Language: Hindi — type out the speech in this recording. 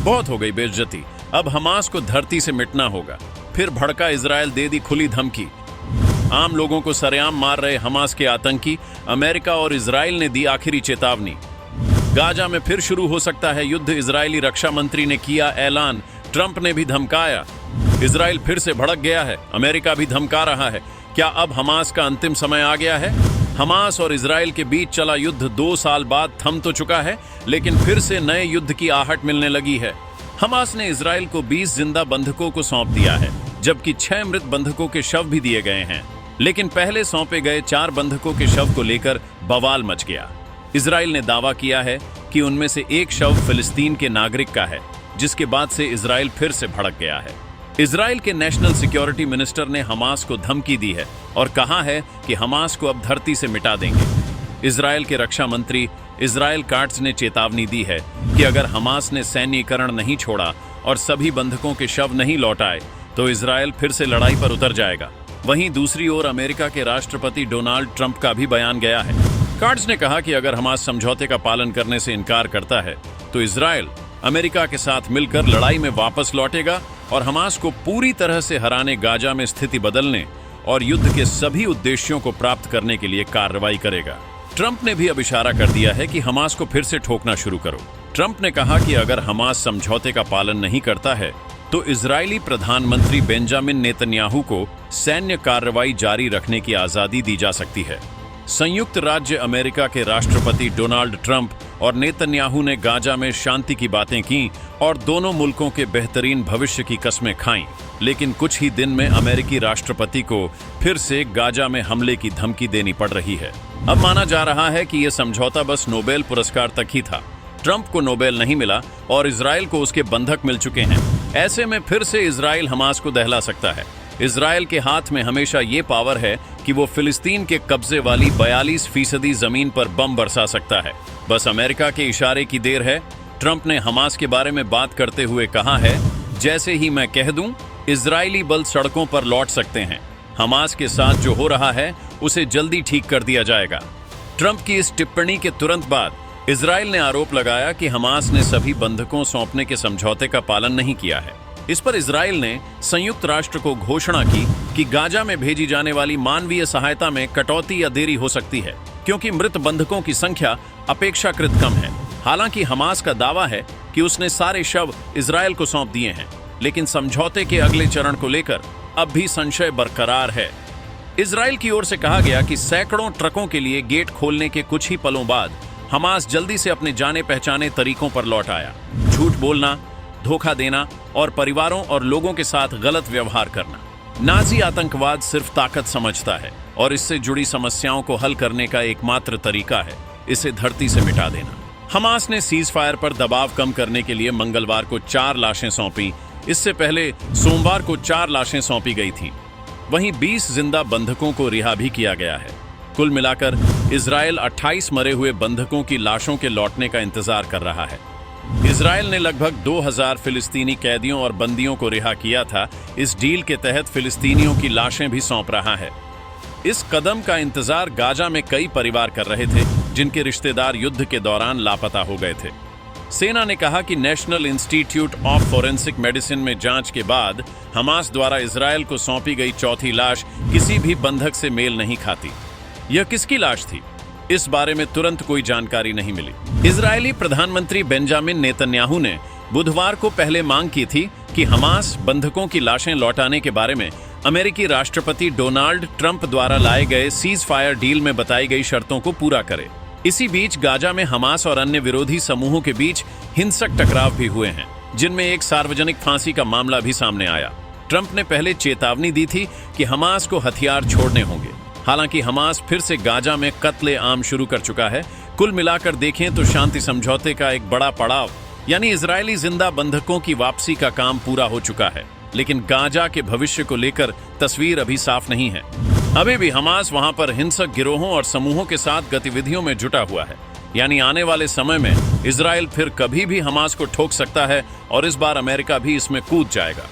बहुत हो गई बेइज्जती, अब हमास को धरती से मिटना होगा। फिर भड़का इजराइल, दे दी खुली धमकी। आम लोगों को सरेआम मार रहे हमास के आतंकी, अमेरिका और इजराइल ने दी आखिरी चेतावनी। गाजा में फिर शुरू हो सकता है युद्ध, इजरायली रक्षा मंत्री ने किया ऐलान। ट्रंप ने भी धमकाया। इजराइल फिर से भड़क गया है, अमेरिका भी धमका रहा है। क्या अब हमास का अंतिम समय आ गया है? हमास और इजराइल के बीच चला युद्ध 2 साल बाद थम तो चुका है, लेकिन फिर से नए युद्ध की आहट मिलने लगी है। हमास ने इजराइल को 20 जिंदा बंधकों को सौंप दिया है, जबकि 6 मृत बंधकों के शव भी दिए गए हैं। लेकिन पहले सौंपे गए 4 बंधकों के शव को लेकर बवाल मच गया। इजराइल ने दावा किया है कि उनमें से एक शव फिलिस्तीन के नागरिक का है, जिसके बाद से इजराइल फिर से भड़क गया है। इजराइल के नेशनल सिक्योरिटी मिनिस्टर ने हमास को धमकी दी है और कहा है कि हमास को अब धरती से मिटा देंगे। इजराइल के रक्षा मंत्री इजराइल काट्ज ने चेतावनी दी है कि अगर हमास ने सैन्यीकरण नहीं छोड़ा और सभी बंधकों के शव नहीं लौटाए तो इजराइल फिर से लड़ाई पर उतर जाएगा। वहीं दूसरी ओर अमेरिका के राष्ट्रपति डोनाल्ड ट्रंप का भी बयान गया है। काट्ज ने कहा कि अगर हमास समझौते का पालन करने से इनकार करता है तो इजराइल अमेरिका के साथ मिलकर लड़ाई में वापस लौटेगा और हमास को पूरी तरह से हराने, गाजा में स्थिति बदलने और युद्ध के सभी उद्देश्यों को प्राप्त करने के लिए कार्रवाई करेगा। ट्रंप ने भी अब इशारा कर दिया है कि हमास को फिर से ठोकना शुरू करो। ट्रंप ने कहा कि अगर हमास समझौते का पालन नहीं करता है तो इजरायली प्रधानमंत्री बेंजामिन नेतन्याहू को सैन्य कार्रवाई जारी रखने की आजादी दी जा सकती है। संयुक्त राज्य अमेरिका के राष्ट्रपति डोनाल्ड ट्रंप और नेतन्याहू ने गाजा में शांति की बातें की और दोनों मुल्कों के बेहतरीन भविष्य की कस्में खाईं। लेकिन कुछ ही दिन में अमेरिकी राष्ट्रपति को फिर से गाजा में हमले की धमकी देनी पड़ रही है। अब माना जा रहा है कि यह समझौता बस नोबेल पुरस्कार तक ही था। ट्रंप को नोबेल नहीं मिला और इजराइल को उसके बंधक मिल चुके हैं। ऐसे में फिर से इजराइल हमास को दहला सकता है। इजराइल के हाथ में हमेशा ये पावर है कि वो फिलिस्तीन के कब्जे वाली 42% जमीन पर बम बरसा सकता है। बस अमेरिका के इशारे की देर है। ट्रंप ने हमास के बारे में बात करते हुए कहा है, जैसे ही मैं कह दूं, इजरायली बल सड़कों पर लौट सकते हैं। हमास के साथ जो हो रहा है उसे जल्दी ठीक कर दिया जाएगा। ट्रंप की इस टिप्पणी के तुरंत बाद इजराइल ने आरोप लगाया कि हमास ने सभी बंधकों सौंपने के समझौते का पालन नहीं किया है। इस पर इजराइल ने संयुक्त राष्ट्र को घोषणा की कि गाजा में भेजी जाने वाली मानवीय सहायता में कटौती या देरी हो सकती है, क्योंकि मृत बंधकों की संख्या अपेक्षाकृत कम है। हालांकि हमास का दावा है कि उसने सारे शव इजराइल को सौंप दिए हैं, लेकिन समझौते के अगले चरण को लेकर अब भी संशय बरकरार है। इजराइल की ओर से कहा गया कि सैकड़ों ट्रकों के लिए गेट खोलने के कुछ ही पलों बाद हमास जल्दी से अपने जाने पहचाने तरीकों पर लौट आया। झूठ बोलना, धोखा देना और परिवारों और लोगों के साथ गलत व्यवहार करना। नाजी आतंकवाद सिर्फ ताकत समझता है और इससे जुड़ी समस्याओं को हल करने का एकमात्र तरीका है इसे धरती से मिटा देना। हमास ने सीज फायर पर दबाव कम करने के लिए मंगलवार को 4 लाशें सौंपी। इससे पहले सोमवार को 4 लाशें सौंपी गई थीं। वहीं 20 जिंदा बंधकों को रिहा भी किया गया है। कुल मिलाकर इजराइल 28 मरे हुए बंधकों की लाशों के लौटने का इंतजार कर रहा है। इजराइल ने लगभग 2000 फिलिस्तीनी कैदियों और बंदियों को रिहा किया था। इस डील के तहत फिलिस्तीनियों की लाशें भी सौंप रहा है। इस कदम का इंतजार गाजा में कई परिवार कर रहे थे, जिनके रिश्तेदार युद्ध के दौरान लापता हो गए थे। सेना ने कहा कि national institute of forensic medicine में जांच के बाद हमास द्वारा इजराइल को सौंपी गई चौथी लाश किसी भी बंधक से मेल नहीं खाती। यह किसकी लाश थी, इस बारे में तुरंत कोई जानकारी नहीं मिली। इजरायली प्रधानमंत्री बेंजामिन नेतन्याहू ने बुधवार को पहले मांग की थी कि हमास बंधकों की लाशें लौटाने के बारे में अमेरिकी राष्ट्रपति डोनाल्ड ट्रंप द्वारा लाए गए सीज फायर डील में बताई गई शर्तों को पूरा करे। इसी बीच गाजा में हमास और अन्य विरोधी समूहों के बीच हिंसक टकराव भी हुए हैं, जिनमें एक सार्वजनिक फांसी का मामला भी सामने आया। ट्रंप ने पहले चेतावनी दी थी कि हमास को हथियार छोड़ने होंगे। हालांकि हमास फिर से गाजा में कत्ले आम शुरू कर चुका है। कुल मिलाकर देखें तो शांति समझौते का एक बड़ा पड़ाव यानी इजरायली जिंदा बंधकों की वापसी का काम पूरा हो चुका है, लेकिन गाजा के भविष्य को लेकर तस्वीर अभी साफ नहीं है। अभी भी हमास वहां पर हिंसक गिरोहों और समूहों के साथ गतिविधियों में जुटा हुआ है। यानी आने वाले समय में इजराइल फिर कभी भी हमास को ठोक सकता है और इस बार अमेरिका भी इसमें कूद जाएगा।